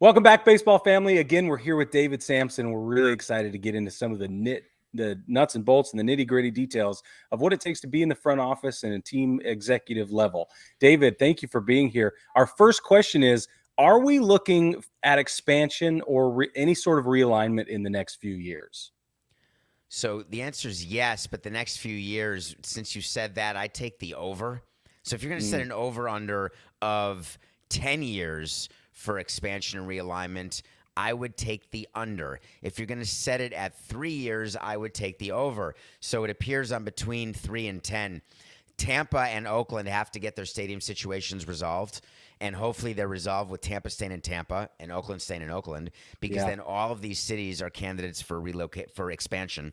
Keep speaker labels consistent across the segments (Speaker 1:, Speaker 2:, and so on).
Speaker 1: Welcome back, baseball family. Again, we're here with David Samson. We're really excited to get into some of the nuts and bolts and the nitty-gritty details of what it takes to be in the front office and a team executive level. David, thank you for being here. Our first question is, are we looking at expansion or any sort of realignment in the next few years?
Speaker 2: So the answer is yes, but the next few years, since you said that, I take the over. So if you're going to set an over-under of 10 years for expansion and realignment, I would take the under. If you're going to set it at 3 years, I would take the over. So it appears I'm between 3 and 10. Tampa and Oakland have to get their stadium situations resolved, and hopefully they're resolved with Tampa staying in Tampa and Oakland staying in Oakland, because then all of these cities are candidates for expansion.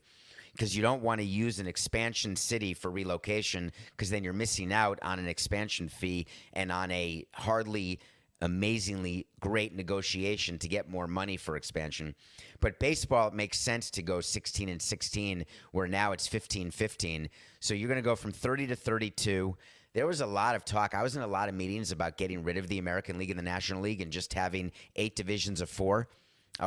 Speaker 2: Because you don't want to use an expansion city for relocation, because then you're missing out on an expansion fee and on a hardly amazingly great negotiation to get more money for expansion. But baseball, it makes sense to go 16 and 16, where now it's 15-15. So you're going to go from 30 to 32. There was a lot of talk. I was in a lot of meetings about getting rid of the American League and the National League and just having 8 divisions of 4.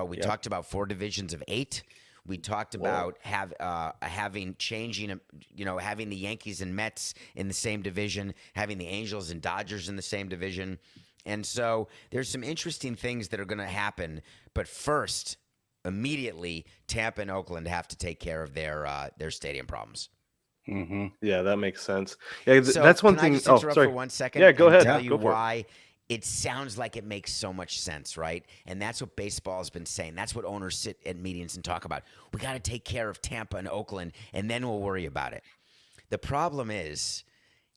Speaker 2: We talked about 4 divisions of 8. We talked about having the Yankees and Mets in the same division, having the Angels and Dodgers in the same division. And so there's some interesting things that are going to happen. But first, immediately, Tampa and Oakland have to take care of their stadium problems.
Speaker 3: Mm-hmm. Yeah, that makes sense. Yeah,
Speaker 2: so
Speaker 3: that's one thing.
Speaker 2: I just interrupt for 1 second?
Speaker 3: Yeah, go ahead.
Speaker 2: Tell you
Speaker 3: go for
Speaker 2: why it sounds like it makes so much sense, right? And that's what baseball has been saying. That's what owners sit at meetings and talk about. We got to take care of Tampa and Oakland, and then we'll worry about it. The problem is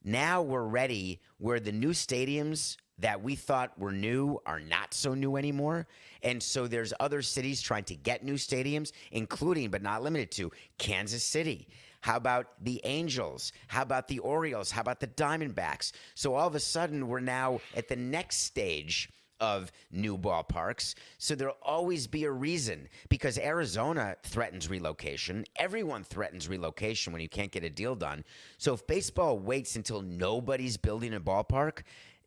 Speaker 2: now we're ready where the new stadiums that we thought were new are not so new anymore. And so there's other cities trying to get new stadiums, including but not limited to Kansas City. How about the Angels? How about the Orioles? How about the Diamondbacks? So all of a sudden, we're now at the next stage of new ballparks. So there'll always be a reason, because Arizona threatens relocation. Everyone threatens relocation when you can't get a deal done. So if baseball waits until nobody's building a ballpark,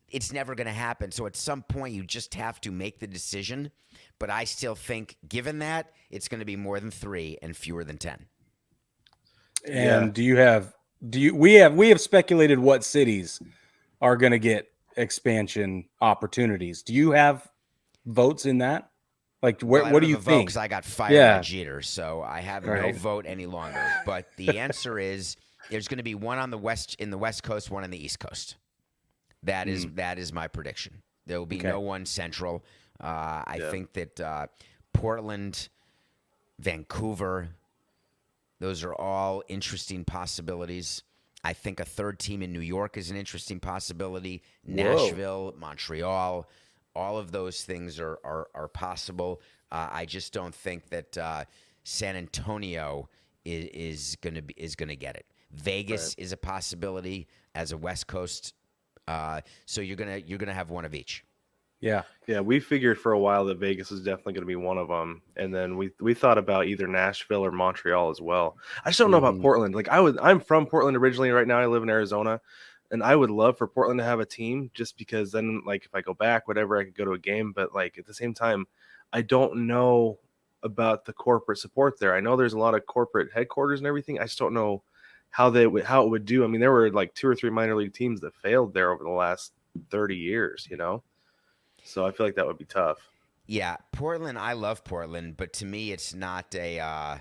Speaker 2: it's never going to happen. So at some point, you just have to make the decision. But I still think, given that, it's going to be more than 3 and fewer than 10.
Speaker 1: And we have speculated what cities are going to get expansion opportunities. Do you have votes in that? Like, what do you think?
Speaker 2: Because I got fired by Jeter, so I have no vote any longer. But the answer is there's going to be one on the West Coast, one on the East Coast. That is my prediction. There will be no one central. I think that Portland, Vancouver, those are all interesting possibilities. I think a third team in New York is an interesting possibility. Nashville, Montreal, all of those things are possible. I just don't think that San Antonio is going to get it. Vegas is a possibility as a West Coast. So you're gonna have one of each.
Speaker 3: Yeah. We figured for a while that Vegas is definitely going to be one of them, and then we thought about either Nashville or Montreal as well. I just don't know about Portland. Like I'm from Portland originally. Right now I live in Arizona, and I would love for Portland to have a team, just because then, like, if I go back, whatever, I could go to a game. But like at the same time, I don't know about the corporate support there. I know there's a lot of corporate headquarters and everything. I just don't know how it would do. I mean, there were like 2 or 3 minor league teams that failed there over the last 30 years, So I feel like that would be tough.
Speaker 2: Yeah, Portland. I love Portland, but to me, it's not a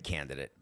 Speaker 2: candidate.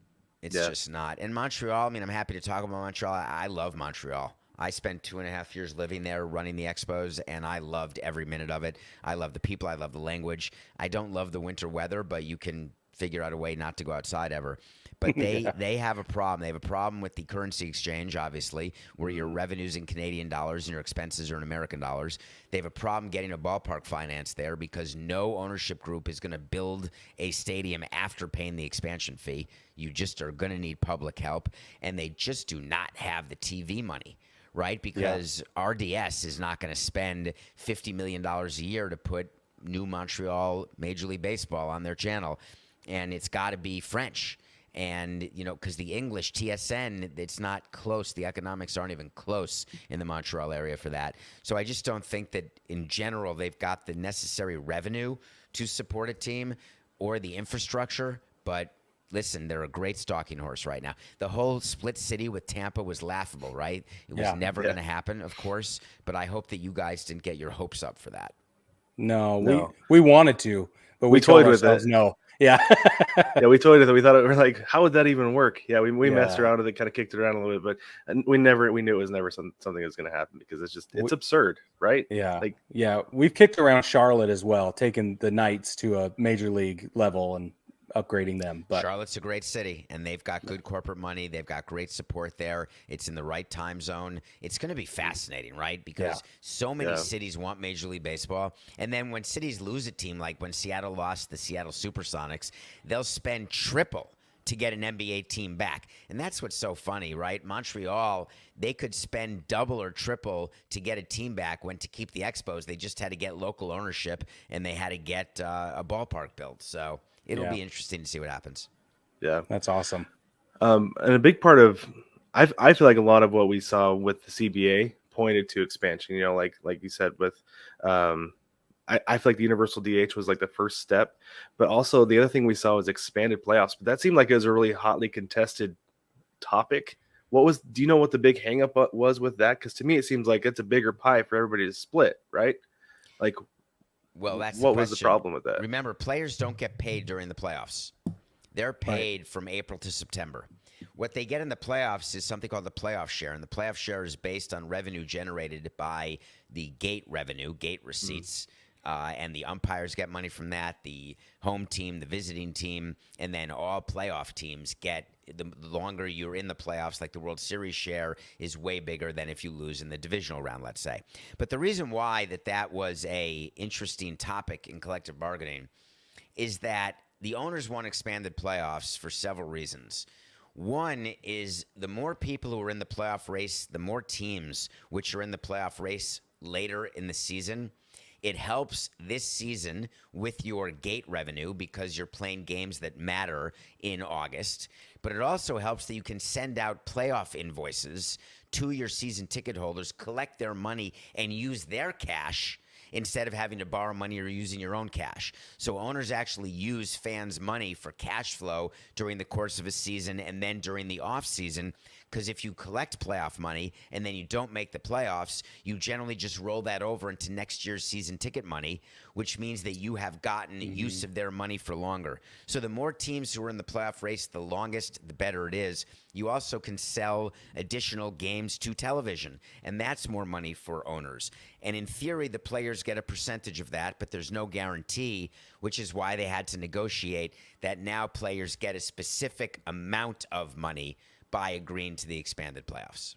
Speaker 2: It's just not. And Montreal. I mean, I'm happy to talk about Montreal. I love Montreal. I spent 2.5 years living there, running the Expos, and I loved every minute of it. I love the people. I love the language. I don't love the winter weather, but you can figure out a way not to go outside ever. But they have a problem. They have a problem with the currency exchange, obviously, where your revenue's in Canadian dollars and your expenses are in American dollars. They have a problem getting a ballpark finance there, because no ownership group is going to build a stadium after paying the expansion fee. You just are going to need public help, and they just do not have the TV money, right? Because RDS is not going to spend $50 million a year to put New Montreal Major League Baseball on their channel, and it's got to be French. And, because the English, TSN, it's not close. The economics aren't even close in the Montreal area for that. So I just don't think that in general they've got the necessary revenue to support a team or the infrastructure. But listen, they're a great stalking horse right now. The whole split city with Tampa was laughable, right? It was never going to happen, of course. But I hope that you guys didn't get your hopes up for that.
Speaker 1: No. We wanted to, but we
Speaker 3: toyed
Speaker 1: told
Speaker 3: with
Speaker 1: ourselves
Speaker 3: it.
Speaker 1: no. Yeah.
Speaker 3: Yeah, we toyed with it. We thought we're like, how would that even work? Yeah, we messed
Speaker 1: Yeah.
Speaker 3: around with it, kind of kicked it around a little bit, but we knew it was never something that was going to happen because it's absurd, right?
Speaker 1: Yeah.
Speaker 3: Like,
Speaker 1: We've kicked around Charlotte as well, taking the Knights to a major league level and upgrading them. But
Speaker 2: Charlotte's a great city, and they've got good corporate money. They've got great support there. It's in the right time zone. It's going to be fascinating, right? Because so many cities want Major League Baseball. And then when cities lose a team, like when Seattle lost the Seattle Supersonics, they'll spend triple to get an NBA team back. And that's what's so funny, right? Montreal, they could spend double or triple to get a team back when to keep the Expos. They just had to get local ownership, and they had to get a ballpark built. So it'll be interesting to see what happens. Yeah.
Speaker 1: That's awesome.
Speaker 3: And a big part of, I feel like a lot of what we saw with the CBA pointed to expansion, like you said with, I feel like the universal DH was like the first step, but also the other thing we saw was expanded playoffs, but that seemed like it was a really hotly contested topic. Do you know what the big hang up was with that? Because to me, it seems like it's a bigger pie for everybody to split, right? Like,
Speaker 2: well, that's
Speaker 3: what was the problem with that?
Speaker 2: Remember, players don't get paid during the playoffs. They're paid from April to September. What they get in the playoffs is something called the playoff share, and the playoff share is based on revenue generated by the gate revenue, gate receipts. And the umpires get money from that, the home team, the visiting team, and then all playoff teams get, the longer you're in the playoffs, like the World Series share is way bigger than if you lose in the divisional round, let's say. But the reason why that was a interesting topic in collective bargaining is that the owners want expanded playoffs for several reasons. One is the more people who are in the playoff race, the more teams which are in the playoff race later in the season, it helps this season with your gate revenue because you're playing games that matter in August. But it also helps that you can send out playoff invoices to your season ticket holders, collect their money, and use their cash instead of having to borrow money or using your own cash. So owners actually use fans' money for cash flow during the course of a season and then during the off season. Because if you collect playoff money and then you don't make the playoffs, you generally just roll that over into next year's season ticket money, which means that you have gotten use of their money for longer. So the more teams who are in the playoff race, the longest, the better it is. You also can sell additional games to television, and that's more money for owners. And in theory, the players get a percentage of that, but there's no guarantee, which is why they had to negotiate that now players get a specific amount of money by agreeing to the expanded playoffs.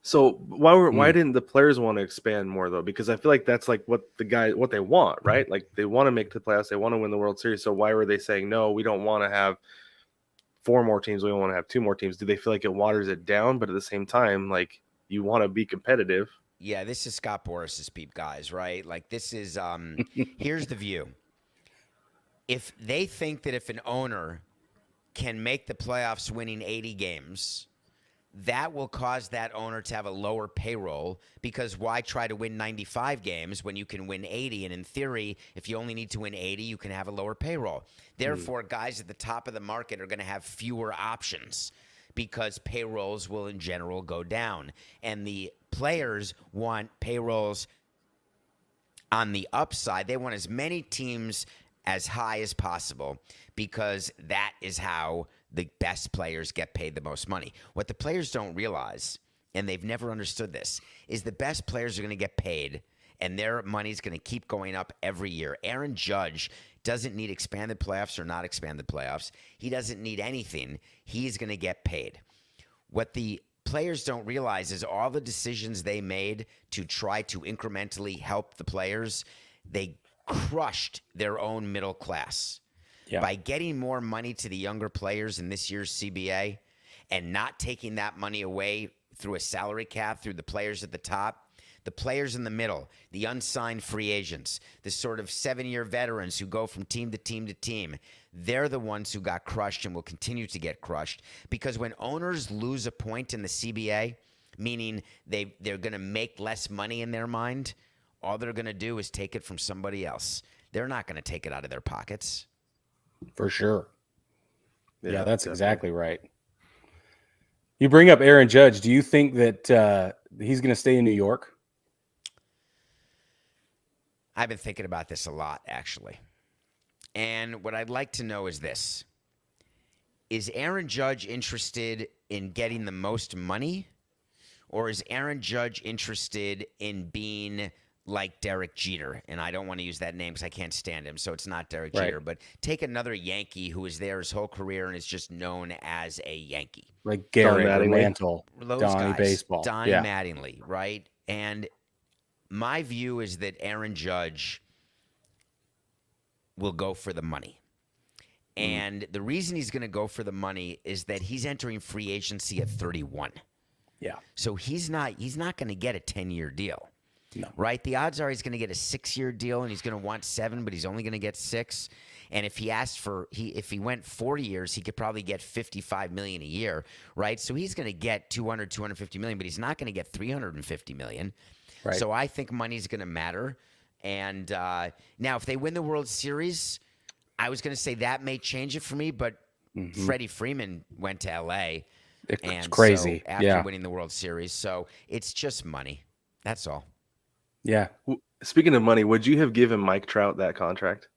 Speaker 3: So why didn't the players want to expand more though? Because I feel like that's like what they want, right? Like they want to make the playoffs, they want to win the World Series. So why were they saying no? We don't want to have 4 more teams. We want to have 2 more teams. Do they feel like it waters it down? But at the same time, like you want to be competitive.
Speaker 2: Yeah, this is Scott Boris's peep, guys, right? Like this is here's the view. If they think that if an owner can make the playoffs winning 80 games, that will cause that owner to have a lower payroll because why try to win 95 games when you can win 80? And in theory, if you only need to win 80, you can have a lower payroll. Therefore, guys at the top of the market are going to have fewer options because payrolls will in general go down. And the players want payrolls on the upside. They want as many teams as high as possible because that is how the best players get paid the most money. What the players don't realize, and they've never understood this, is the best players are going to get paid and their money's going to keep going up every year. Aaron Judge doesn't need expanded playoffs or not expanded playoffs. He doesn't need anything. He's going to get paid. What the players don't realize is all the decisions they made to try to incrementally help the players, they crushed their own middle class. Yeah. By getting more money to the younger players in this year's CBA and not taking that money away through a salary cap through the players at the top, The players in the middle, the unsigned free agents, the sort of 7-year veterans who go from team to team to team, they're the ones who got crushed and will continue to get crushed. Because when owners lose a point in the CBA, meaning they're going to make less money in their mind, all they're going to do is take it from somebody else. They're not going to take it out of their pockets.
Speaker 1: For sure. Yeah, that's
Speaker 3: definitely.
Speaker 1: exactly right. You bring up Aaron Judge. Do you think that he's going to stay in New York?
Speaker 2: I've been thinking about this a lot, actually. And what I'd like to know is this. Is Aaron Judge interested in getting the most money? Or is Aaron Judge interested in being like Derek Jeter? And I don't want to use that name because I can't stand him, so it's not Derek Jeter. But take another Yankee who was there his whole career and is just known as a Yankee.
Speaker 1: Like Garrett,
Speaker 3: Mattingly.
Speaker 1: Mantle,
Speaker 2: Those
Speaker 1: Donnie
Speaker 2: guys,
Speaker 1: Baseball.
Speaker 2: Donnie Mattingly, right? And my view is that Aaron Judge will go for the money. And the reason he's going to go for the money is that he's entering free agency at 31.
Speaker 1: Yeah.
Speaker 2: So he's not going to get a 10-year deal.
Speaker 1: No.
Speaker 2: Right? The odds are he's going to get a 6-year deal and he's going to want 7, but he's only going to get 6. And if he asked for if he went 4 years, he could probably get $55 million a year, right? So he's going to get $250 million, but he's not going to get $350 million.
Speaker 1: Right.
Speaker 2: So I think money's going to matter. And now if they win the World Series, I was going to say that may change it for me, but Freddie Freeman went to L.A.
Speaker 1: It's crazy.
Speaker 2: So after winning the World Series. So it's just money. That's all.
Speaker 1: Yeah.
Speaker 3: Speaking of money, would you have given Mike Trout that contract?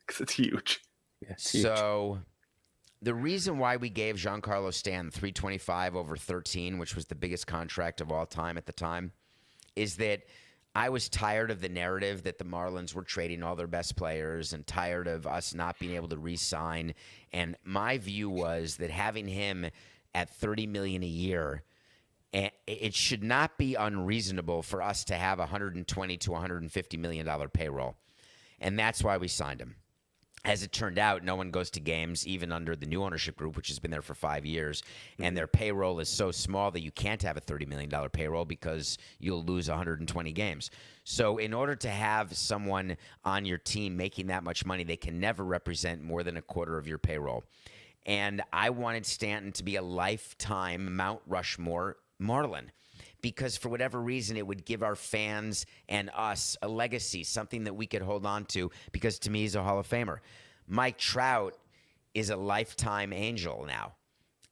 Speaker 3: Because it's huge.
Speaker 1: Yeah, it's huge.
Speaker 2: So the reason why we gave Giancarlo Stanton $325 over 13, which was the biggest contract of all time at the time, is that I was tired of the narrative that the Marlins were trading all their best players and tired of us not being able to re-sign. And my view was that having him at $30 million a year, it should not be unreasonable for us to have $120 to $150 million payroll. And that's why we signed him. As it turned out, no one goes to games, even under the new ownership group, which has been there for 5 years, and their payroll is so small that you can't have a $30 million payroll because you'll lose 120 games. So in order to have someone on your team making that much money, they can never represent more than a quarter of your payroll. And I wanted Stanton to be a lifetime Mount Rushmore Marlin, because for whatever reason, it would give our fans and us a legacy, something that we could hold on to, because to me, he's a Hall of Famer. Mike Trout is a lifetime Angel now,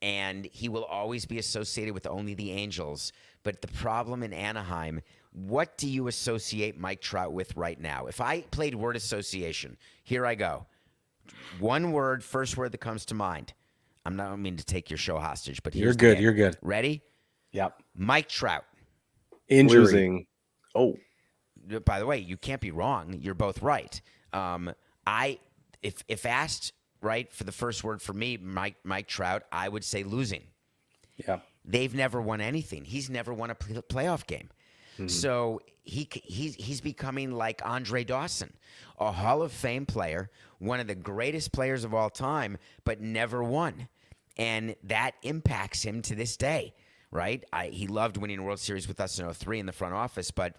Speaker 2: and he will always be associated with only the Angels. But the problem in Anaheim, what do you associate Mike Trout with right now? If I played word association, here I go. One word, first word that comes to mind. I don't mean to take your show hostage, but here's the game.
Speaker 1: You're good.
Speaker 2: Ready?
Speaker 1: Yep.
Speaker 2: Mike Trout.
Speaker 1: Injury.
Speaker 3: Losing. Oh.
Speaker 2: By the way, you can't be wrong. You're both right. If asked, right, for the first word for me, Mike Trout, I would say losing.
Speaker 1: Yeah.
Speaker 2: They've never won anything. He's never won a playoff game. Mm-hmm. So he's becoming like Andre Dawson, a Hall of Fame player, one of the greatest players of all time, but never won. And that impacts him to this day. Right? He loved winning a World Series with us in 2003 in the front office, but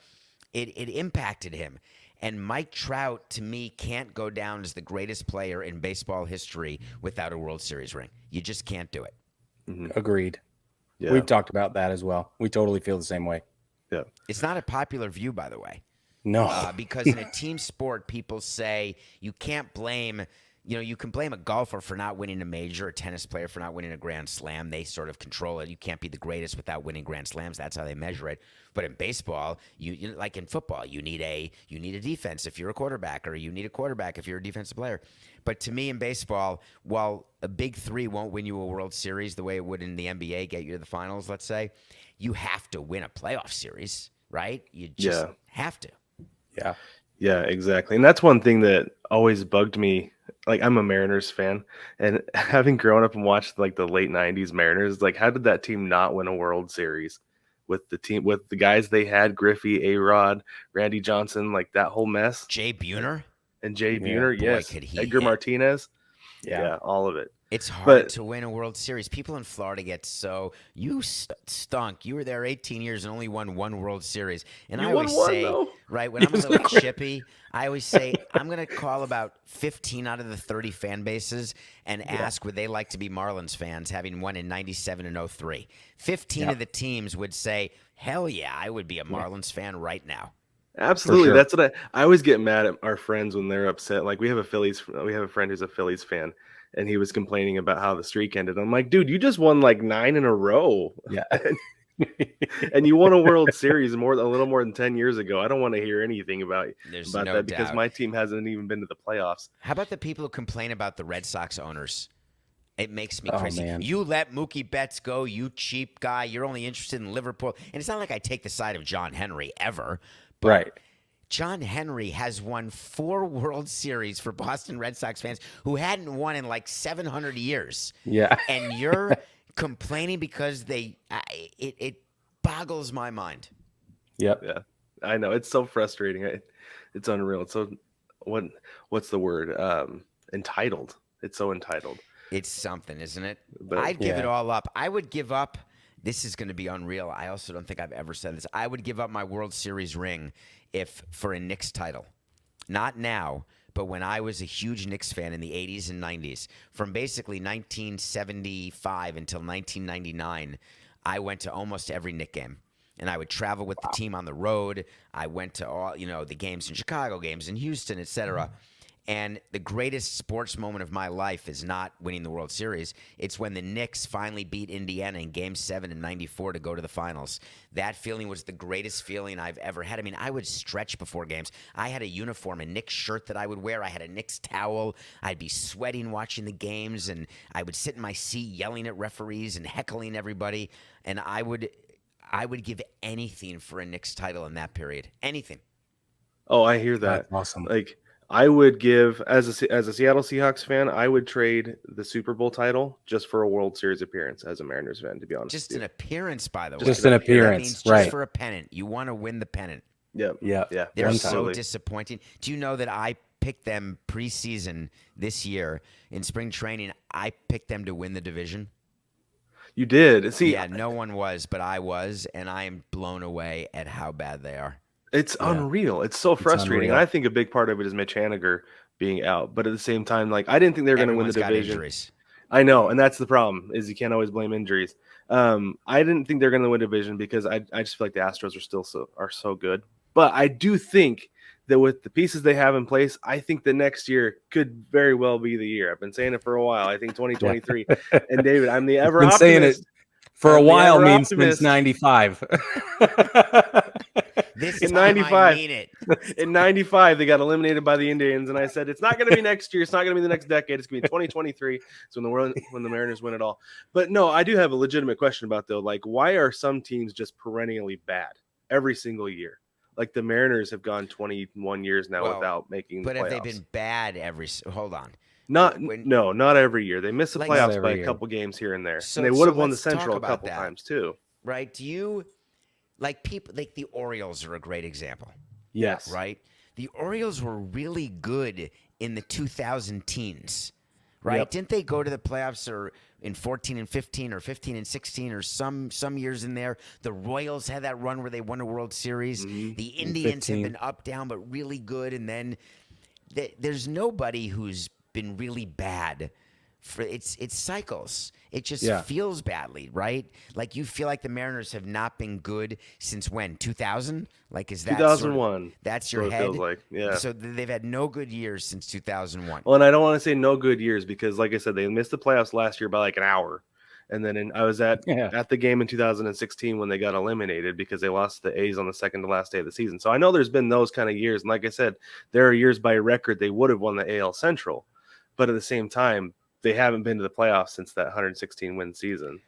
Speaker 2: it impacted him. And Mike Trout, to me, can't go down as the greatest player in baseball history without a World Series ring. You just can't do it.
Speaker 3: Mm-hmm.
Speaker 1: Agreed.
Speaker 3: Yeah.
Speaker 1: We've talked about that as well. We totally feel the same way.
Speaker 3: Yeah.
Speaker 2: It's not a popular view, by the way.
Speaker 1: No.
Speaker 2: Because in a team sport, people say you can't blame... you can blame a golfer for not winning a major, a tennis player for not winning a Grand Slam. They sort of control it. You can't be the greatest without winning Grand Slams. That's how they measure it. But in baseball, you like in football, you need a defense if you're a quarterback, or you need a quarterback if you're a defensive player. But to me in baseball, while a big three won't win you a World Series the way it would in the NBA, get you to the finals, let's say, you have to win a playoff series, right? You just have to.
Speaker 1: Yeah.
Speaker 3: Yeah, exactly. And that's one thing that always bugged me. Like, I'm a Mariners fan, and having grown up and watched like the late 90s Mariners, like, how did that team not win a World Series with the guys they had, Griffey, A-Rod, Randy Johnson, like that whole mess?
Speaker 2: Jay Buhner?
Speaker 3: And Jay Buhner, yes.
Speaker 2: Boy, could he
Speaker 3: Edgar
Speaker 2: hit.
Speaker 3: Martinez.
Speaker 1: Yeah,
Speaker 3: all of it.
Speaker 2: It's hard
Speaker 3: But
Speaker 2: to win a World Series. People in Florida get so you stunk. You were there 18 years and only won one World Series. And
Speaker 3: you
Speaker 2: I
Speaker 3: won
Speaker 2: always
Speaker 3: one
Speaker 2: say,
Speaker 3: though.
Speaker 2: right, when I'm a little chippy, I always say I'm going to call about 15 out of the 30 fan bases and ask would they like to be Marlins fans, having won in 97 and 03. 15 of the teams would say, hell yeah, I would be a Marlins fan right now.
Speaker 3: Absolutely.
Speaker 1: sure.
Speaker 3: That's what I always get mad at our friends when they're upset. Like we have a friend who's a Phillies fan, and he was complaining about how the streak ended. I'm like, dude, you just won like 9 in a row.
Speaker 1: Yeah.
Speaker 3: And you won a World Series a little more than 10 years ago. I don't want to hear anything about
Speaker 2: There's
Speaker 3: that
Speaker 2: no
Speaker 3: because
Speaker 2: doubt.
Speaker 3: my team hasn't even been to the playoffs.
Speaker 2: How about the people who complain about the Red Sox owners? It makes me
Speaker 1: Oh,
Speaker 2: crazy.
Speaker 1: man.
Speaker 2: You let Mookie Betts go, you cheap guy. You're only interested in Liverpool. And it's not like I take the side of John Henry ever. But
Speaker 1: Right.
Speaker 2: John Henry has won 4 World Series for Boston Red Sox fans who hadn't won in like 700 years.
Speaker 1: Yeah.
Speaker 2: And you're complaining because it boggles my mind.
Speaker 1: Yep.
Speaker 3: Yeah, I know. It's so frustrating. It's unreal. It's so what's the word? Entitled. It's so entitled.
Speaker 2: It's something, isn't it?
Speaker 3: But-
Speaker 2: I'd give it
Speaker 1: Yeah.
Speaker 2: all up. I would give up. This is going to be unreal. I also don't think I've ever said this. I would give up my World Series ring for a Knicks title. Not now, but when I was a huge Knicks fan in the 80s and 90s. From basically 1975 until 1999, I went to almost every Knicks game. And I would travel with the team on the road. I went to all, the games in Chicago, games in Houston, etc. And the greatest sports moment of my life is not winning the World Series. It's when the Knicks finally beat Indiana in Game 7 in '94 to go to the finals. That feeling was the greatest feeling I've ever had. I mean, I would stretch before games. I had a uniform, a Knicks shirt that I would wear. I had a Knicks towel. I'd be sweating watching the games, and I would sit in my seat yelling at referees and heckling everybody. And I would give anything for a Knicks title in that period. Anything.
Speaker 3: Oh, I hear that.
Speaker 1: That's awesome.
Speaker 3: Like I would give as a Seattle Seahawks fan, I would trade the Super Bowl title just for a World Series appearance as a Mariners fan, to be honest.
Speaker 2: Just
Speaker 3: with
Speaker 2: an
Speaker 3: you.
Speaker 2: appearance, by the way.
Speaker 1: Just an
Speaker 2: That
Speaker 1: appearance,
Speaker 2: means
Speaker 1: right.
Speaker 2: just for a pennant. You want to win the pennant.
Speaker 3: Yep.
Speaker 1: Yeah.
Speaker 3: Yeah.
Speaker 2: They're
Speaker 1: One
Speaker 2: so
Speaker 3: absolutely.
Speaker 2: disappointing. Do you know that I picked them preseason this year in spring training? I picked them to win the division.
Speaker 3: You did. See,
Speaker 2: Yeah, no one was, but I was, and I am blown away at how bad they are.
Speaker 3: it's unreal. It's so frustrating.
Speaker 1: unreal.
Speaker 3: And I think a big part of it is Mitch Haniger being out. But at the same time, like I didn't think they were going to win the
Speaker 2: Everyone's got
Speaker 3: division.
Speaker 2: injuries.
Speaker 3: I know, and that's the problem is you can't always blame injuries. I didn't think they're going to win division because I just feel like the Astros are so good. But I do think that with the pieces they have in place, I think the next year could very well be the year. I've been saying it for a while. I think 2023. And David, I'm the ever
Speaker 1: Been saying it
Speaker 3: optimist.
Speaker 1: for a
Speaker 3: I'm the
Speaker 1: while
Speaker 3: ever
Speaker 1: means
Speaker 3: optimist.
Speaker 1: since 95.
Speaker 2: This
Speaker 3: In
Speaker 2: time
Speaker 3: 95.
Speaker 2: I mean it.
Speaker 3: In 95, they got eliminated by the Indians, and I said it's not going to be next year. It's not going to be the next decade. It's going to be 2023. It's when the Mariners win it all. But no, I do have a legitimate question about though. Like, why are some teams just perennially bad every single year? Like the Mariners have gone 21 years now without making the
Speaker 2: But
Speaker 3: playoffs.
Speaker 2: have they been bad hold on.
Speaker 3: Not every year. They miss the
Speaker 2: Like-
Speaker 3: playoffs
Speaker 1: Not
Speaker 3: by
Speaker 1: every
Speaker 3: a
Speaker 1: year.
Speaker 3: couple games here and there.
Speaker 2: So-
Speaker 3: And they would have
Speaker 2: so
Speaker 3: won the
Speaker 2: let's talk
Speaker 3: Central a
Speaker 2: about
Speaker 3: couple
Speaker 2: that.
Speaker 3: times too.
Speaker 2: Right? Do you like people like the Orioles are a great example.
Speaker 1: Yes.
Speaker 2: Right? The Orioles were really good in the 2000 teens, right?
Speaker 1: Yep.
Speaker 2: Didn't they go to the playoffs or in 14 and 15 or 15 and 16 or some years in there? The Royals had that run where they won a World Series.
Speaker 3: Mm-hmm.
Speaker 2: The Indians have
Speaker 1: 15.
Speaker 2: been up, down, but really good. And then there's nobody who's been really bad. It's cycles. It just
Speaker 1: Yeah.
Speaker 2: feels badly, right? Like you feel like the Mariners have not been good since when? 2000? Like is that
Speaker 3: 2001.
Speaker 2: that's your
Speaker 3: What it
Speaker 2: head?
Speaker 3: feels like. Yeah.
Speaker 2: So they've had no good years since 2001.
Speaker 3: Well, and I don't want to say no good years because, like I said, they missed the playoffs last year by like an hour. And then I was at the game in 2016 when they got eliminated because they lost to the A's on the second to last day of the season. So I know there's been those kind of years. And like I said, there are years by record they would have won the AL Central. But at the same time, they haven't been to the playoffs since that 116-win season.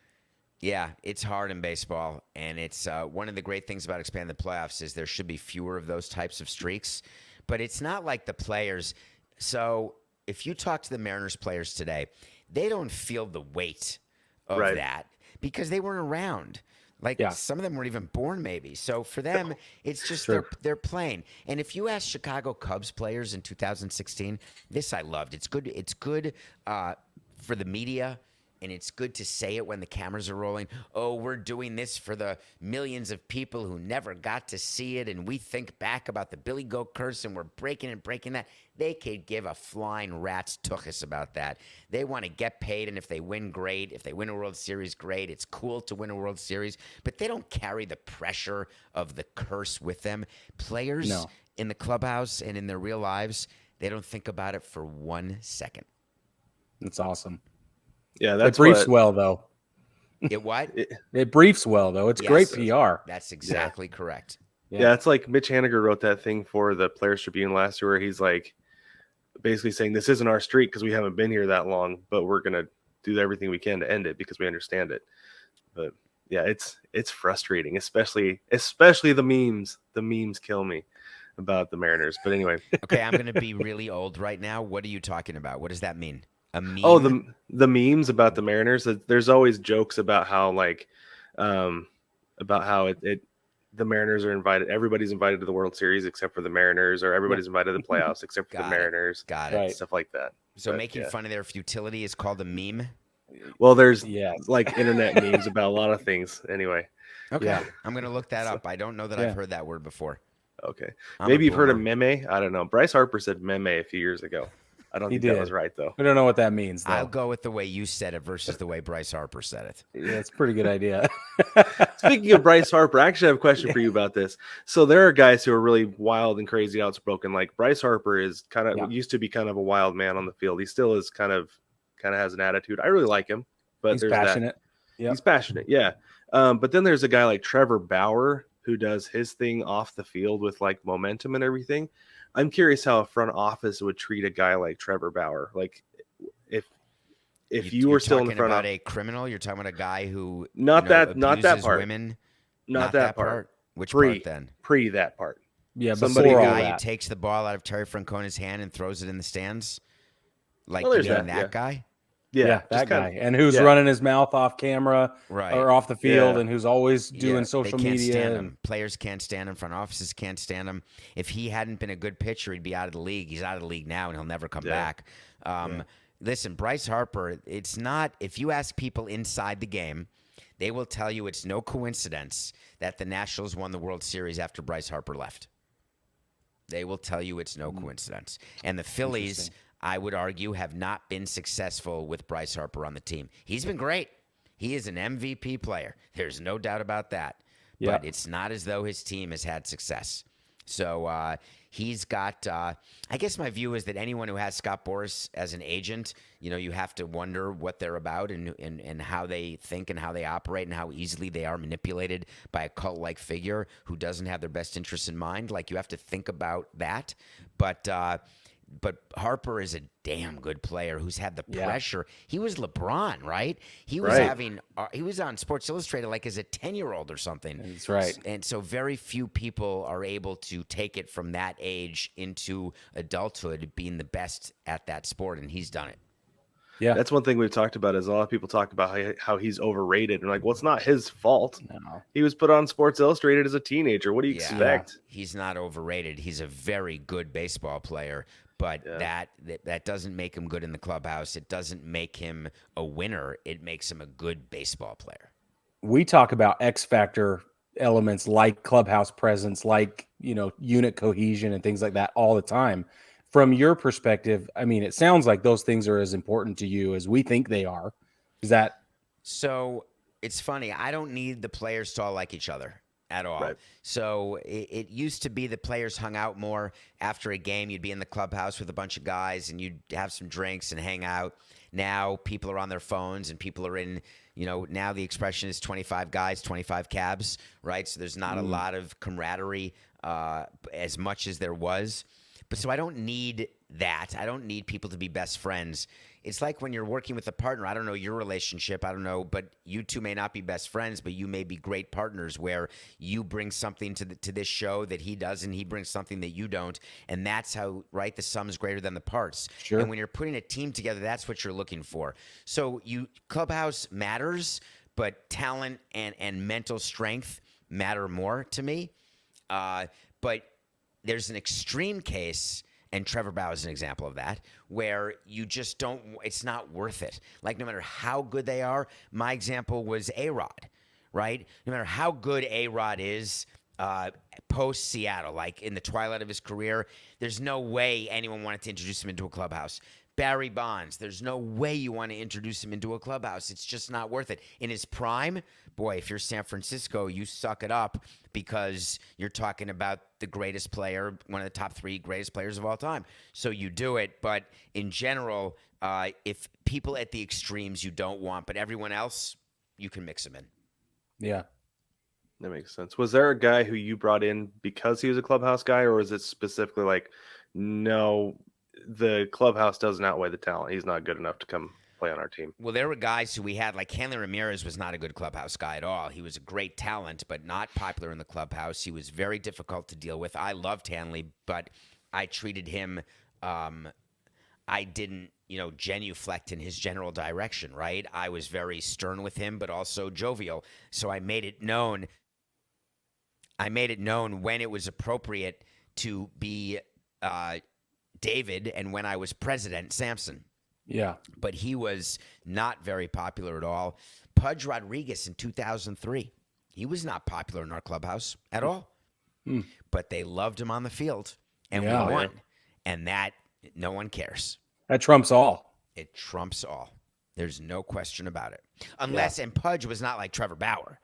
Speaker 2: Yeah, it's hard in baseball, and it's one of the great things about expanding the playoffs is there should be fewer of those types of streaks, but it's not like the players. So if you talk to the Mariners players today, they don't feel the weight of
Speaker 3: Right.
Speaker 2: that because they weren't around. Like some of them weren't even born, maybe. So for them, it's just they're playing. And if you ask Chicago Cubs players in 2016, this I loved. It's good for the media, and it's good to say it when the cameras are rolling. Oh, we're doing this for the millions of people who never got to see it, and we think back about the Billy Goat curse, and we're breaking that. They could give a flying rat's tuchus about that. They want to get paid, and if they win, great. If they win a World Series, great. It's cool to win a World Series, but they don't carry the pressure of the curse with them. Players in the clubhouse and in their real lives, they don't think about it for 1 second.
Speaker 1: That's awesome.
Speaker 3: Yeah, that's
Speaker 1: it briefs well, though.
Speaker 2: It what?
Speaker 1: It briefs well, though. It's great PR.
Speaker 2: That's exactly correct.
Speaker 3: Yeah, it's like Mitch Haniger wrote that thing for the Players Tribune last year where he's like basically saying this isn't our streak because we haven't been here that long, but we're going to do everything we can to end it because we understand it. But yeah, it's frustrating, especially the memes. The memes kill me about the Mariners. But anyway.
Speaker 2: Okay, I'm going to be really old right now. What are you talking about? What does that mean? A meme?
Speaker 3: Oh, the memes about the Mariners. There's always jokes about how the Mariners are invited. Everybody's invited to the World Series except for the Mariners, or everybody's invited to the playoffs except for the Mariners.
Speaker 2: Got it.
Speaker 3: Stuff like that.
Speaker 2: So making fun of their futility is called a meme?
Speaker 3: Well, there's like internet memes about a lot of things. Anyway.
Speaker 2: Okay. I'm going to look that up. I don't know that I've heard that word before.
Speaker 3: Okay. Maybe you've heard of meme. I don't know. Bryce Harper said meme a few years ago. I don't think that was right, though.
Speaker 1: We don't know what that means, though.
Speaker 2: I'll go with the way you said it versus the way Bryce Harper said it.
Speaker 1: Yeah, it's a pretty good idea.
Speaker 3: Speaking of Bryce Harper, I actually have a question for you about this. So there are guys who are really wild and crazy, outspoken. Like Bryce Harper is used to be kind of a wild man on the field. He still is kind of has an attitude. I really like him, but
Speaker 1: he's passionate.
Speaker 3: Yeah, he's passionate. Yeah. But then there's a guy like Trevor Bauer who does his thing off the field with like momentum and everything. I'm curious how a front office would treat a guy like Trevor Bauer. Like if you were still in the front
Speaker 2: office. You're talking about a criminal? You're talking about a guy who
Speaker 3: not that part.
Speaker 2: Women?
Speaker 3: Not that part.
Speaker 2: Which part then?
Speaker 3: Pre that part.
Speaker 1: Yeah,
Speaker 2: somebody guy who takes the ball out of Terry Francona's hand and throws it in the stands. Like that guy?
Speaker 3: Yeah,
Speaker 1: that guy. And who's running his mouth off camera or off the field and who's always doing social media.
Speaker 2: Stand him. Players can't stand him. Front offices can't stand him. If he hadn't been a good pitcher, he'd be out of the league. He's out of the league now, and he'll never come back. Listen, Bryce Harper, it's not – if you ask people inside the game, they will tell you it's no coincidence that the Nationals won the World Series after Bryce Harper left. They will tell you it's no coincidence. And the Phillies – I would argue, have not been successful with Bryce Harper on the team. He's been great. He is an MVP player. There's no doubt about that. But it's not as though his team has had success. So he's got I guess my view is that anyone who has Scott Boras as an agent, you have to wonder what they're about and how they think and how they operate and how easily they are manipulated by a cult-like figure who doesn't have their best interests in mind. Like, you have to think about that. But Harper is a damn good player who's had the pressure. He was LeBron, right? He was he was on Sports Illustrated like as a 10-year-old or something.
Speaker 1: That's right.
Speaker 2: And so very few people are able to take it from that age into adulthood being the best at that sport, and he's done it.
Speaker 3: Yeah, that's one thing we've talked about is a lot of people talk about how he's overrated. And like, well, it's not his fault. No. He was put on Sports Illustrated as a teenager. What do you expect?
Speaker 2: He's not overrated. He's a very good baseball player. But that doesn't make him good in the clubhouse. It doesn't make him a winner. It makes him a good baseball player.
Speaker 1: We talk about X factor elements like clubhouse presence, like, unit cohesion and things like that all the time. From your perspective, I mean, it sounds like those things are as important to you as we think they are. Is that?
Speaker 2: So it's funny. I don't need the players to all like each other at all. Right. So it used to be the players hung out more after a game. You'd be in the clubhouse with a bunch of guys and you'd have some drinks and hang out. Now people are on their phones and people are in, now the expression is 25 guys, 25 cabs, right? So there's not a lot of camaraderie as much as there was. But so I don't need that. I don't need people to be best friends. It's like when you're working with a partner. I don't know your relationship. I don't know, but you two may not be best friends, but you may be great partners where you bring something to this show that he doesn't. He brings something that you don't. And that's how, right, the sum is greater than the parts.
Speaker 1: Sure.
Speaker 2: And when you're putting a team together, that's what you're looking for. So clubhouse matters, but talent and mental strength matter more to me. But there's an extreme case, And Trevor Bauer is an example of that, where you just don't, it's not worth it. Like, no matter how good they are, my example was A-Rod, right? No matter how good A-Rod is post Seattle, like in the twilight of his career, there's no way anyone wanted to introduce him into a clubhouse. Barry Bonds, there's no way you want to introduce him into a clubhouse. It's just not worth it. In his prime, boy, if you're San Francisco, you suck it up because you're talking about the greatest player, one of the top 3 greatest players of all time. So you do it. But in general, if people at the extremes you don't want, but everyone else, you can mix them in.
Speaker 1: Yeah.
Speaker 3: That makes sense. Was there a guy who you brought in because he was a clubhouse guy, or is it specifically like, no, the clubhouse doesn't outweigh the talent? He's not good enough to come play on our team.
Speaker 2: Well, there were guys who we had, like Hanley Ramirez was not a good clubhouse guy at all. He was a great talent, but not popular in the clubhouse. He was very difficult to deal with. I loved Hanley, but I treated him, I didn't, genuflect in his general direction, right? I was very stern with him, but also jovial. So I made it known when it was appropriate to be David and when I was President Samson.
Speaker 1: Yeah.
Speaker 2: But he was not very popular at all. Pudge Rodriguez in 2003. He was not popular in our clubhouse at all. But they loved him on the field, and we won. Yeah. And that, no one cares.
Speaker 1: That trumps all.
Speaker 2: It trumps all. There's no question about it. Unless, and Pudge was not like Trevor Bauer.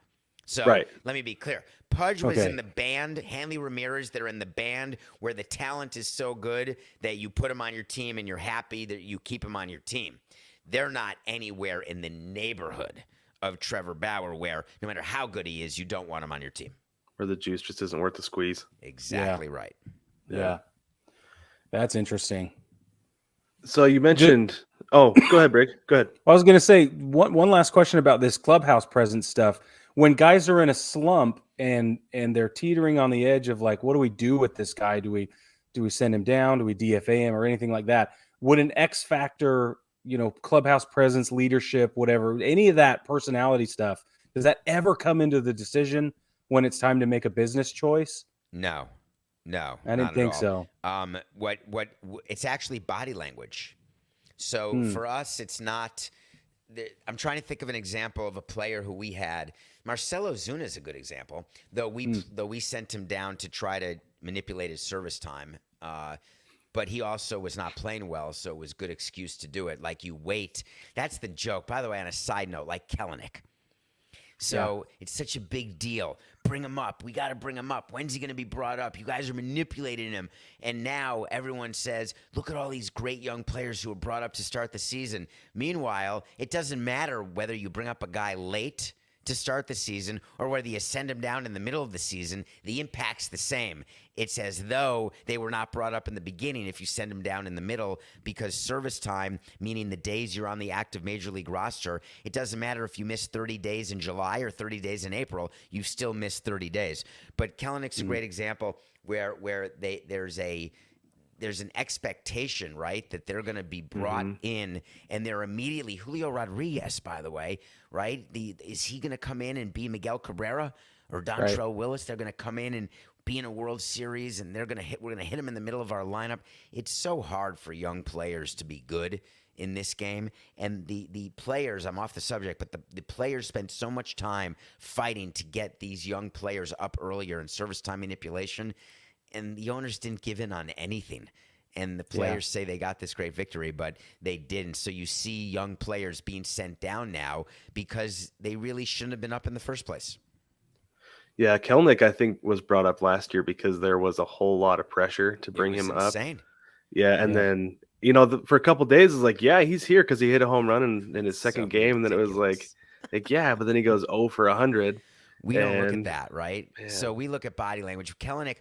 Speaker 2: So let me be clear. Pudge was in the band, Hanley Ramirez, they're in the band where the talent is so good that you put him on your team and you're happy that you keep him on your team. They're not anywhere in the neighborhood of Trevor Bauer where no matter how good he is, you don't want him on your team.
Speaker 3: Where the juice just isn't worth the squeeze.
Speaker 2: Exactly right.
Speaker 1: Yeah. That's interesting.
Speaker 3: So you mentioned... Oh, go ahead, Brig. Go ahead.
Speaker 1: I was going to say one last question about this clubhouse presence stuff. When guys are in a slump and they're teetering on the edge of like, what do we do with this guy? Do we send him down? Do we DFA him or anything like that? Would an X factor, clubhouse presence, leadership, whatever, any of that personality stuff, does that ever come into the decision when it's time to make a business choice?
Speaker 2: No,
Speaker 1: I didn't think so.
Speaker 2: What it's actually body language. So for us, it's not. I'm trying to think of an example of a player who we had. Marcelo Zuna is a good example, though we sent him down to try to manipulate his service time. But he also was not playing well, so it was a good excuse to do it. Like, you wait. That's the joke. By the way, on a side note, like Kellenic. So it's such a big deal. Bring him up. We got to bring him up. When's he going to be brought up? You guys are manipulating him. And now everyone says, look at all these great young players who were brought up to start the season. Meanwhile, it doesn't matter whether you bring up a guy late to start the season or whether you send him down in the middle of the season. The impact's the same. It's as though they were not brought up in the beginning if you send them down in the middle, because service time, meaning the days you're on the active major league roster, it doesn't matter if you miss 30 days in July or 30 days in April, you still miss 30 days. But Kellenic's a great example where there's an expectation, right, that they're going to be brought in, and they're immediately Julio Rodriguez, by the way, right? Is he going to come in and be Miguel Cabrera or Dontrell Willis? They're going to come in and be in a World Series, and we're going to hit him in the middle of our lineup. It's so hard for young players to be good in this game, and the players, I'm off the subject, but the players spend so much time fighting to get these young players up earlier in service time manipulation, and the owners didn't give in on anything. And the players say they got this great victory, but they didn't. So you see young players being sent down now because they really shouldn't have been up in the first place.
Speaker 3: Yeah, Kellenic, I think, was brought up last year because there was a whole lot of pressure to bring him
Speaker 2: insane.
Speaker 3: up. Yeah, and then, for a couple of days, it's like, he's here because he hit a home run in his second game. And then it was like, but then he goes 0 for 100.
Speaker 2: We don't look at that, right? Yeah. So we look at body language. Kellenic,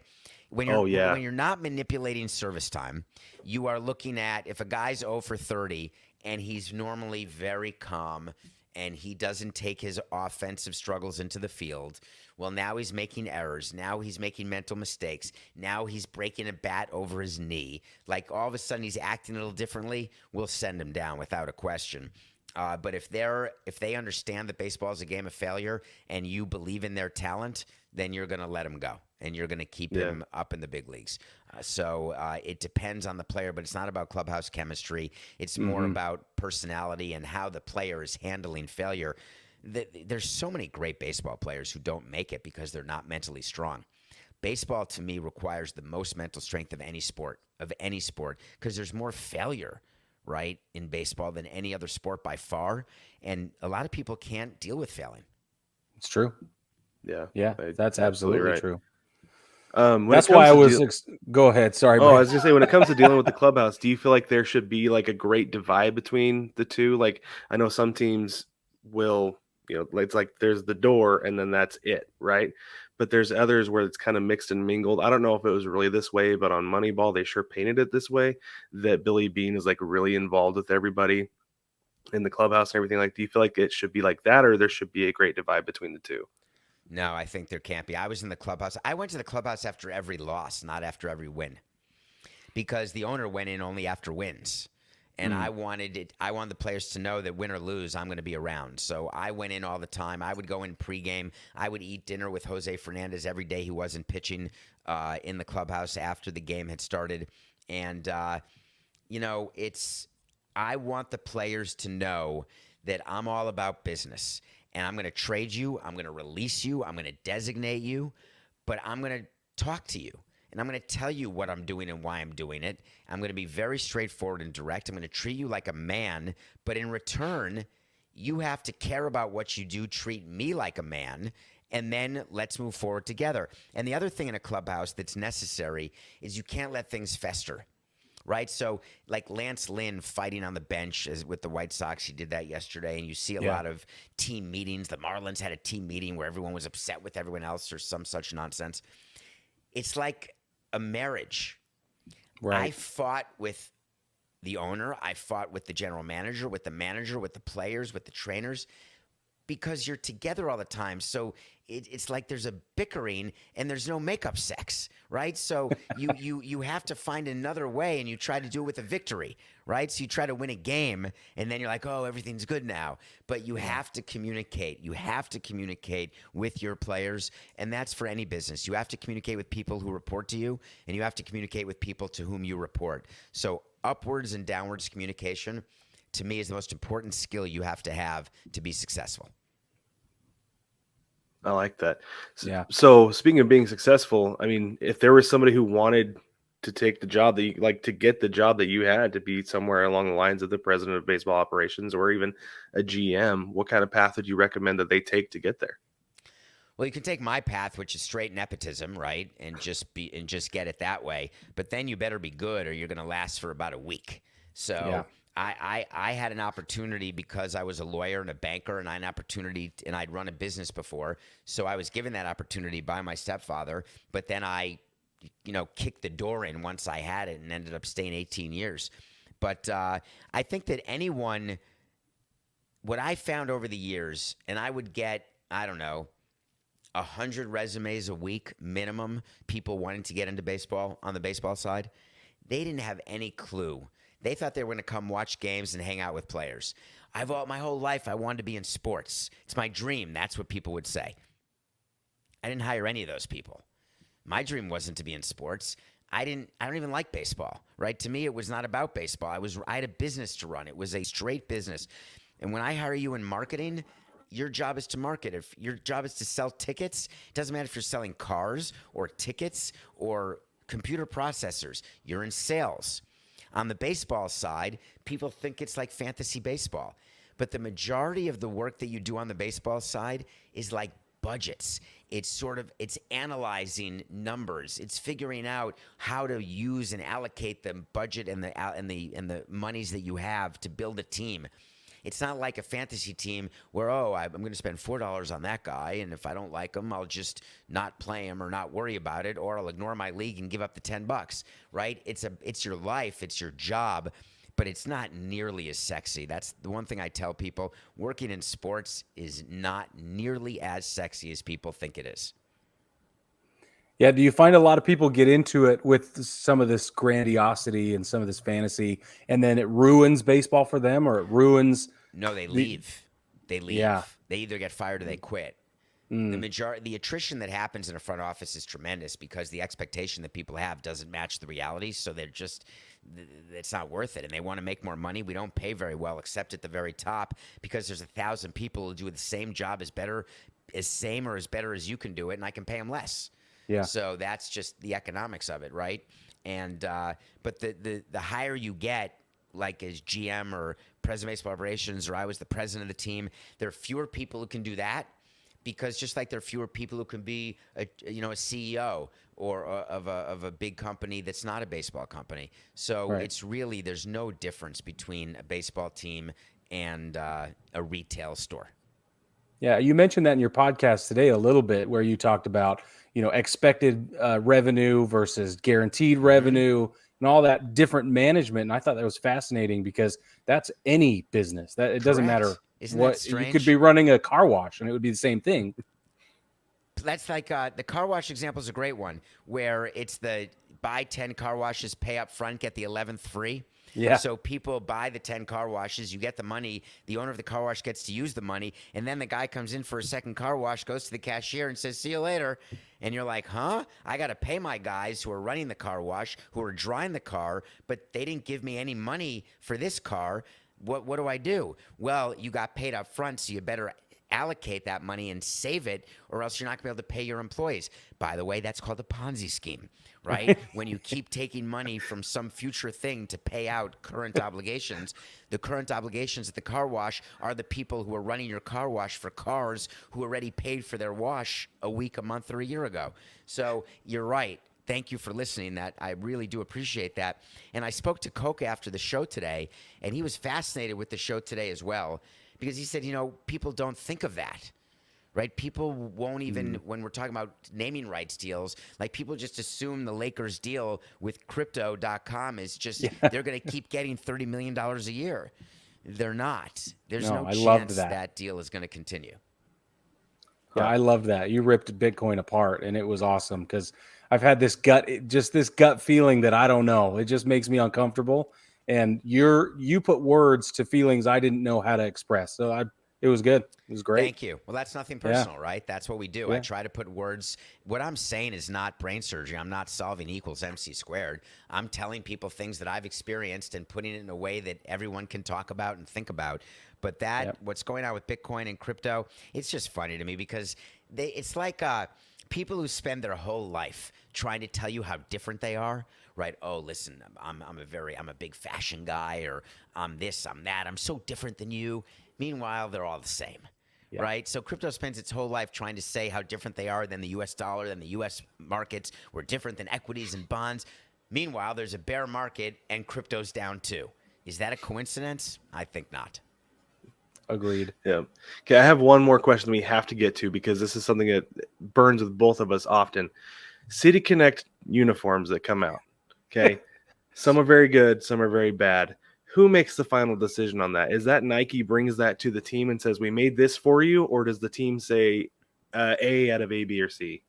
Speaker 2: when you're not manipulating service time, you are looking at if a guy's 0 for 30 and he's normally very calm and he doesn't take his offensive struggles into the field. Well, now he's making errors. Now he's making mental mistakes. Now he's breaking a bat over his knee. Like, all of a sudden he's acting a little differently. We'll send him down without a question. But if they understand that baseball is a game of failure and you believe in their talent, then you're going to let him go and you're going to keep him up in the big leagues. So it depends on the player, but it's not about clubhouse chemistry. It's more about personality and how the player is handling failure. There's so many great baseball players who don't make it because they're not mentally strong. Baseball, to me, requires the most mental strength of any sport, because there's more failure, right, in baseball than any other sport by far. And a lot of people can't deal with failing.
Speaker 1: It's true.
Speaker 3: Yeah,
Speaker 1: That's absolutely
Speaker 3: right.
Speaker 1: true.
Speaker 3: That's why I was.
Speaker 1: Go ahead. Sorry.
Speaker 3: I was gonna say, when it comes to dealing with the clubhouse, do you feel like there should be like a great divide between the two? Like, I know some teams will, it's like there's the door and then that's it, right? But there's others where it's kind of mixed and mingled. I don't know if it was really this way, but on Moneyball, they sure painted it this way, that Billy Beane is like really involved with everybody in the clubhouse and everything. Like, do you feel like it should be like that, or there should be a great divide between the two?
Speaker 2: No, I think there can't be. I was in the clubhouse. I went to the clubhouse after every loss, not after every win, because the owner went in only after wins. And I wanted the players to know that win or lose, I'm going to be around. So I went in all the time. I would go in pregame. I would eat dinner with Jose Fernandez every day. He wasn't pitching in the clubhouse after the game had started. And, I want the players to know that I'm all about business. And I'm going to trade you. I'm going to release you. I'm going to designate you. But I'm going to talk to you. And I'm going to tell you what I'm doing and why I'm doing it. I'm going to be very straightforward and direct. I'm going to treat you like a man. But in return, you have to care about what you do, treat me like a man, and then let's move forward together. And the other thing in a clubhouse that's necessary is you can't let things fester. Right? So like Lance Lynn fighting on the bench with the White Sox, he did that yesterday, and you see a lot of team meetings. The Marlins had a team meeting where everyone was upset with everyone else or some such nonsense. It's like a marriage. Right. I fought with the owner. I fought with the general manager, with the players, with the trainers, because you're together all the time. So it's like there's a bickering and there's no makeup sex, right? So you have to find another way, and you try to do it with a victory, right? So you try to win a game, and then you're like, oh, everything's good now. But you have to communicate. You have to communicate with your players, and that's for any business. You have to communicate with people who report to you, and you have to communicate with people to whom you report. So upwards and downwards communication, to me, is the most important skill you have to be successful.
Speaker 3: I like that. So speaking of being successful, I mean, if there was somebody who wanted to take the job to get the job that you had, to be somewhere along the lines of the president of baseball operations or even a GM, what kind of path would you recommend that they take to get there?
Speaker 2: Well, you can take my path, which is straight nepotism, right? And just get it that way. But then you better be good, or you're going to last for about a week. So I had an opportunity because I was a lawyer and a banker, and I had an opportunity, and I'd run a business before. So I was given that opportunity by my stepfather, but then I, kicked the door in once I had it and ended up staying 18 years. But I think that what I found over the years, and I would get, 100 resumes a week minimum, people wanting to get into baseball on the baseball side, they didn't have any clue. They thought they were going to come watch games and hang out with players. My whole life, I wanted to be in sports. It's my dream. That's what people would say. I didn't hire any of those people. My dream wasn't to be in sports. I don't even like baseball, right? To me, it was not about baseball. I had a business to run. It was a straight business. And when I hire you in marketing, your job is to market. If your job is to sell tickets, it doesn't matter if you're selling cars or tickets or computer processors. You're in sales. On the baseball side, people think it's like fantasy baseball. But the majority of the work that you do on the baseball side is like budgets. It's analyzing numbers. It's figuring out how to use and allocate the budget and the monies that you have to build a team. It's not like a fantasy team where, I'm going to spend $4 on that guy, and if I don't like him, I'll just not play him or not worry about it, or I'll ignore my league and give up the $10, right? It's your life, it's your job, but it's not nearly as sexy. That's the one thing I tell people. Working in sports is not nearly as sexy as people think it is.
Speaker 1: Yeah, do you find a lot of people get into it with some of this grandiosity and some of this fantasy, and then it ruins baseball for them, or it ruins
Speaker 2: No, they leave. They leave.
Speaker 1: Yeah.
Speaker 2: They either get fired or they quit. The attrition that happens in a front office is tremendous because the expectation that people have doesn't match the reality. So they're just, it's not worth it. And they want to make more money. We don't pay very well, except at the very top, because there's 1,000 people who do the same job as better as you can do it, and I can pay them less.
Speaker 1: Yeah.
Speaker 2: So that's just the economics of it, right? And but the higher you get, like as GM or president of baseball operations, or I was the president of the team, there are fewer people who can do that. Because just like there are fewer people who can be a CEO or of a big company that's not a baseball company. So It's really, there's no difference between a baseball team and a retail store.
Speaker 1: Yeah, you mentioned that in your podcast today a little bit, where you talked about expected revenue versus guaranteed revenue and all that different management. And I thought that was fascinating because that's any business. That it doesn't matter.
Speaker 2: Isn't that strange?
Speaker 1: You could be running a car wash and it would be the same thing.
Speaker 2: That's like the car wash example is a great one, where it's the buy 10 car washes, pay up front, get the 11th free.
Speaker 1: Yeah.
Speaker 2: So people buy the 10 car washes, you get the money, the owner of the car wash gets to use the money, and then the guy comes in for a second car wash, goes to the cashier and says, "See you later." And you're like, huh? I got to pay my guys who are running the car wash, who are drying the car, but they didn't give me any money for this car. What do I do? Well, you got paid up front, so you better allocate that money and save it, or else you're not going to be able to pay your employees. By the way, that's called a Ponzi scheme, right? When you keep taking money from some future thing to pay out current obligations, the current obligations at the car wash are the people who are running your car wash for cars who already paid for their wash a week, a month, or a year ago. So you're right. Thank you for listening. That I really do appreciate that. And I spoke to Coke after the show today, and he was fascinated with the show today as well, because he said, people don't think of that, right? People won't even, when we're talking about naming rights deals, like people just assume the Lakers deal with crypto.com is just, they're going to keep getting $30 million a year. They're not. There's no chance that deal is going to continue.
Speaker 1: Yeah, I love that. You ripped Bitcoin apart, and it was awesome because I've had this gut feeling that I don't know. It just makes me uncomfortable. And you put words to feelings I didn't know how to express. So it was good. It was great.
Speaker 2: Thank you. Well, that's nothing personal, right? That's what we do.
Speaker 1: Yeah.
Speaker 2: I try to put words. What I'm saying is not brain surgery. I'm not solving equals MC squared. I'm telling people things that I've experienced and putting it in a way that everyone can talk about and think about. But what's going on with Bitcoin and crypto, it's just funny to me because it's like people who spend their whole life trying to tell you how different they are, right? Oh, listen, I'm a big fashion guy, or I'm this, I'm that. I'm so different than you. Meanwhile, they're all the same, right? So crypto spends its whole life trying to say how different they are than the U.S. dollar, than the U.S. markets. We're different than equities and bonds. Meanwhile, there's a bear market and crypto's down too. Is that a coincidence? I think not.
Speaker 1: Agreed.
Speaker 3: Yeah. Okay, I have one more question we have to get to because this is something that burns with both of us often. City Connect uniforms that come out. Okay. Some are very good, some are very bad. Who makes the final decision on that? Is that Nike brings that to the team and says, "We made this for you," or does the team say A out of A, B, or C?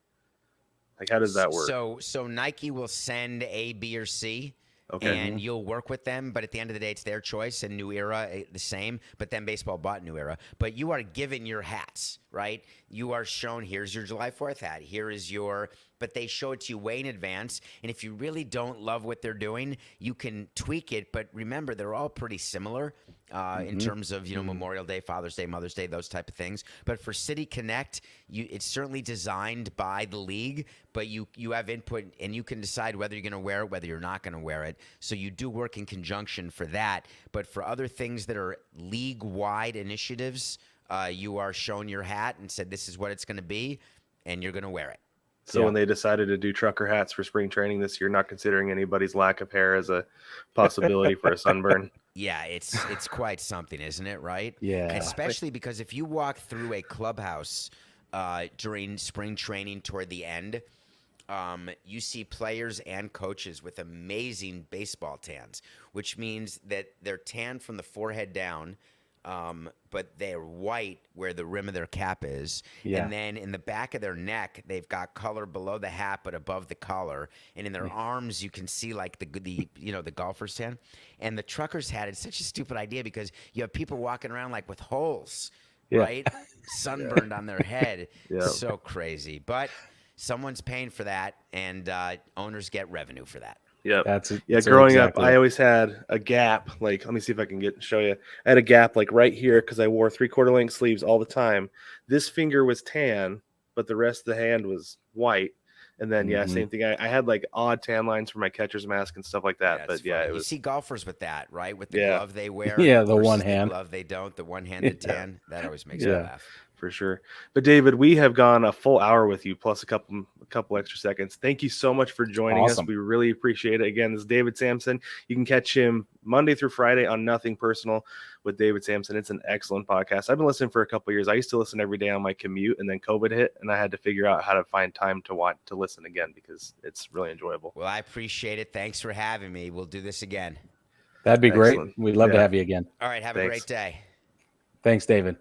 Speaker 3: Like, how does that work?
Speaker 2: So Nike will send A, B, or C.
Speaker 3: Okay.
Speaker 2: And you'll work with them, but at the end of the day, it's their choice. And New Era, the same. But then baseball bought New Era. But you are given your hats, right? You are shown, here's your July 4th hat. Here is your, but they show it to you way in advance. And if you really don't love what they're doing, you can tweak it. But remember, they're all pretty similar in terms of, Memorial Day, Father's Day, Mother's Day, those type of things. But for City Connect, it's certainly designed by the league, but you have input and you can decide whether you're going to wear it, whether you're not going to wear it. So you do work in conjunction for that. But for other things that are league-wide initiatives, you are shown your hat and said, this is what it's going to be, and you're going to wear it.
Speaker 3: So when they decided to do trucker hats for spring training this year, not considering anybody's lack of hair as a possibility for a sunburn.
Speaker 2: Yeah, it's quite something, isn't it, right?
Speaker 1: Yeah.
Speaker 2: Especially because if you walk through a clubhouse during spring training toward the end, you see players and coaches with amazing baseball tans, which means that they're tan from the forehead down. but they're white where the rim of their cap is.
Speaker 1: Yeah.
Speaker 2: And then in the back of their neck, they've got color below the hat, but above the collar. And in their arms, you can see like the golfer's tan. And the trucker's hat is such a stupid idea because you have people walking around like with holes, right? Sunburned on their head.
Speaker 3: Yeah.
Speaker 2: So crazy. But someone's paying for that, and owners get revenue for that.
Speaker 3: Yep.
Speaker 1: Yeah,
Speaker 3: growing
Speaker 1: exactly.
Speaker 3: up, I always had a gap. Like, let me see if I can show you. I had a gap like right here because I wore 3/4 length sleeves all the time. This finger was tan, but the rest of the hand was white. And then, same thing. I had like odd tan lines for my catcher's mask and stuff like that.
Speaker 2: Yeah,
Speaker 3: but
Speaker 2: funny.
Speaker 3: it was.
Speaker 2: You see golfers with that, right? With the glove they wear.
Speaker 1: Yeah, the
Speaker 2: versus
Speaker 1: one hand.
Speaker 2: The glove they don't. The one-handed tan. That always makes me laugh.
Speaker 3: For sure. But David, we have gone a full hour with you plus a couple extra seconds. Thank you so much for joining us. We really appreciate it. Again, this is David Samson. You can catch him Monday through Friday on Nothing Personal with David Samson. It's an excellent podcast. I've been listening for a couple of years. I used to listen every day on my commute, and then COVID hit, and I had to figure out how to find time to listen again because it's really enjoyable.
Speaker 2: Well, I appreciate it. Thanks for having me. We'll do this again.
Speaker 1: That'd be great. We'd love to have you again.
Speaker 2: All right. Have a great day.
Speaker 1: Thanks, David.